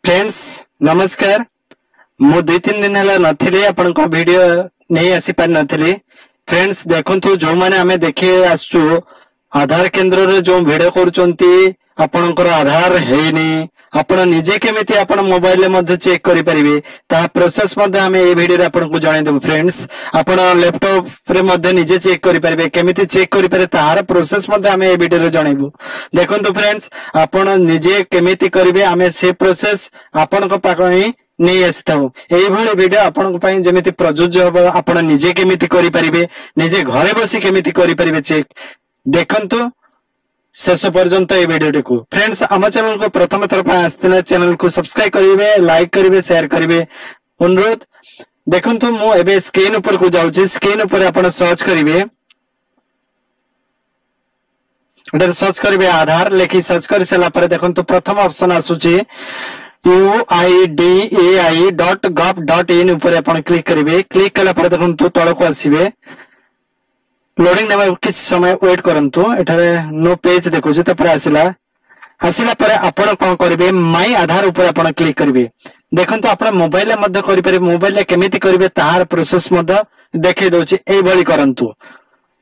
Friends नमस्कार मु 2-3 दिन है नथिली आपण को वीडियो नहीं आसी पार नथिली। फ्रेंड्स देखंतु जो माने हमें देखे आसु आधार केंद्र रे जो वीडियो करूचंती आपनकर आधार हेनी आपण निजे केमिति आपण मोबाइल मध्ये चेक करि परिबे ता प्रोसेस मध्ये हमें ए वीडियो रे आपण को जणाइ देबो। फ्रेंड्स आपण लैपटॉप रे मध्ये निजे चेक करि परिबे केमिति चेक करि पारे तार प्रोसेस मध्ये हमें ए वीडियो रे जणाइबो। देखंतु फ्रेंड्स आपण निजे केमिति करिवे हमें से प्रोसेस आपण को पाखई नहीं आसताऊ एई भली वीडियो आपण को पई जेमिति प्रयोज्य हो आपण निजे केमिति करि परिबे निजे घरे बसी केमिति करि परिबे चेक देखंतु शेष पर्यंत ये वीडियो को। फ्रेंड्स आम चैनल को प्रथम थर आसते चैनल को सब्सक्राइब करेंगे लाइक करेंगे शेयर करेंगे अनुरोध। देखंतु मु एबे स्क्रीन ऊपर को जाउची स्क्रीन ऊपर आपण सर्च करेंगे एटा सर्च करेंगे आधार लेखि सर्च कर सला पर देखंतु प्रथम ऑप्शन आसुची uidai.gov.in ऊपर आपण क्लिक करेंगे। क्लिक कला पर देखंतु तळ को आसीबे लोडिंग नेबा किछ समय वेट करंतु एठारे नो पेज देखो जे तपर आसिला पर आपण कोन करबे माय आधार ऊपर आपण क्लिक करबे। देखंतु आपण मोबाइल मध्ये करि पारे मोबाइल केमिति करबे तार प्रोसेस मध्ये देखै दोछि एई भली करंतु।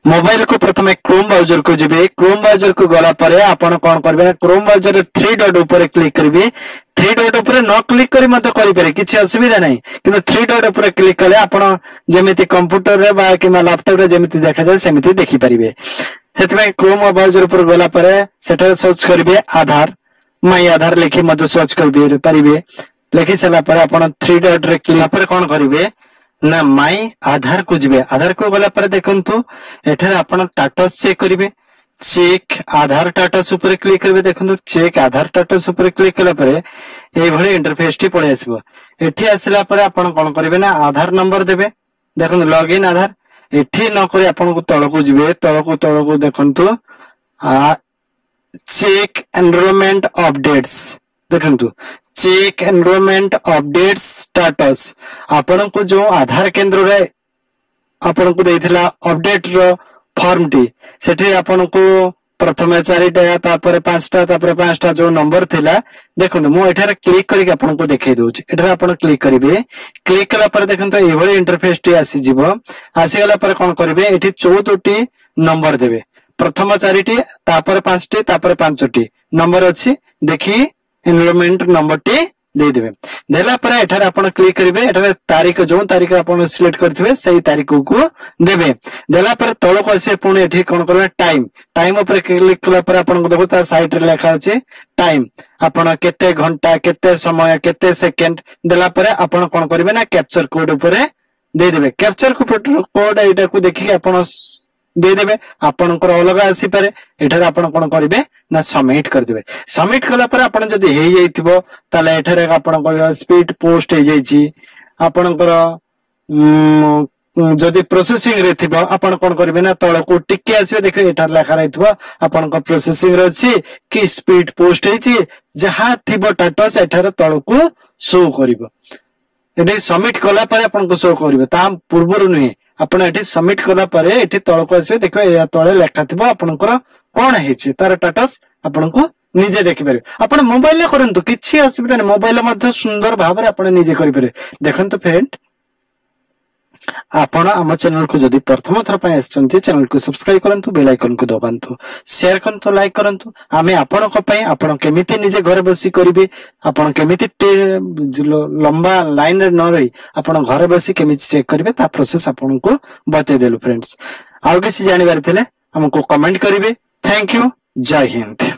मोबाइल को प्रथमे क्रोम ब्राउजर को जिबे क्रोम ब्राउजर को गला परे आपण कोन करबे क्रोम ब्राउजर रे 3 डॉट ऊपर क्लिक करबे। 3 डॉट ऊपर न क्लिक करी मते करि पारे किछि असुविधा नै किंतु 3 डॉट ऊपर क्लिक कले आपण जेमिति कंप्यूटर रे बा किमा लैपटॉप रे जेमिति देखा जाय सेमिति देखि परिबे। सेतमे क्रोम ब्राउजर ऊपर गला परे सेटा सर्च करबे आधार माय आधार लेखि मते सर्च करबे परिबे। लेखि सला परे आपण 3 डॉट रे क्लिक पर कोन करिवे ना माय आधार को जिबे। आधार को गला पर देखंतु एठारे आपण स्टेटस चेक करिवे चेक आधार स्टेटस ऊपर क्लिक करबे। देखंतु चेक आधार स्टेटस ऊपर क्लिक कला परे ए भली इंटरफेस टी पळे आसीबो। एठी आसिला परे आपण कोन करिवे ना आधार नंबर देबे। देखंतु लॉगिन आधार एठी न करी आपण को तळ को जिबे तळ को देखंतु चेक एनरोलमेंट अपडेट्स देखंतु चेक एनरोलमेंट अपडेट्स स्टेटस आपण को जो आधार केंद्र रे आपण को देथिला अपडेट रो फॉर्म टी सेठी आपण को प्रथमे 4टा तापर 5टा तापर 5टा जो नंबर थिला देखंतु मु एठारे क्लिक करी आपण को देखाइ दोछि। एठारे आपण क्लिक करिवे क्लिक कला पर देखंतु एभली इंटरफेस टी आसी जिवो। आसी गला पर कोन करिवे एठी 14टी नंबर देबे प्रथम 4टी तापर 5टी तापर 5टी नंबर अछि देखि एनरोलमेंट नंबर टी दे देबे। देला पर एठारे आपण क्लिक करिवे एठारे तारीख जो तारीख आपण सिलेक्ट करथिबे सही तारीख को देबे। देला पर तळ को आसे पुणी एठी कोन करबे टाइम ऊपर क्लिक कला पर आपण को देखो ता साइड रे लिखा अछि टाइम आपण केते घंटा केते समय केते सेकंड देला पर आपण कोन करिवे ना कैप्चर कोड ऊपर दे देबे। कैप्चर कोड एटा को देखि आपण दे देबे आपण को अलग आसी पारे एठारे आपण कोन करिवे ना सबमिट कर देबे। सबमिट कला पर आपण जदी हेई जाइतिबो ताले एठारे आपण को स्पीड पोस्ट हे जाइछि आपण को जदी प्रोसेसिंग रे थिबो आपण कोन करिवे ना तळ को टिके आसीबे देखो एठार लेखा रहितबो आपण को प्रोसेसिंग रे अछि कि स्पीड पोस्ट हेछि जहा थिबो स्टेटस एठारे तळ को शो करिवो। एठी सबमिट कला पर आपण को शो करिवो ता पूर्वरु नै आपण एठी सबमिट कला परे एठी तळ को आसीबे देखो या तळे लेखा थिबो आपनकर कोन हेछि तार स्टेटस आपण को निजे देखि पारे। आपण मोबाइल ले करंतु किछि असुविधा नै मोबाइल मध्ये सुंदर भाबरे आपण निजे करि पारे। देखंतु फ्रेंड आपण हम चैनल को जदी प्रथम थर पय आछंती चैनल को सब्सक्राइब करंतु बेल आइकन को दबांतु शेयर करंतु लाइक करंतु। आमे आपण को पय आपण केमिति निजे घर बसी करिवे आपण केमिति लंबा लाइन रे न रही आपण घर बसी केमिति चेक करिवे ता प्रोसेस आपण को बते देलु। फ्रेंड्स आउ किछि जानि बार थिले हमको कमेंट करिवे। थैंक यू जय हिंद।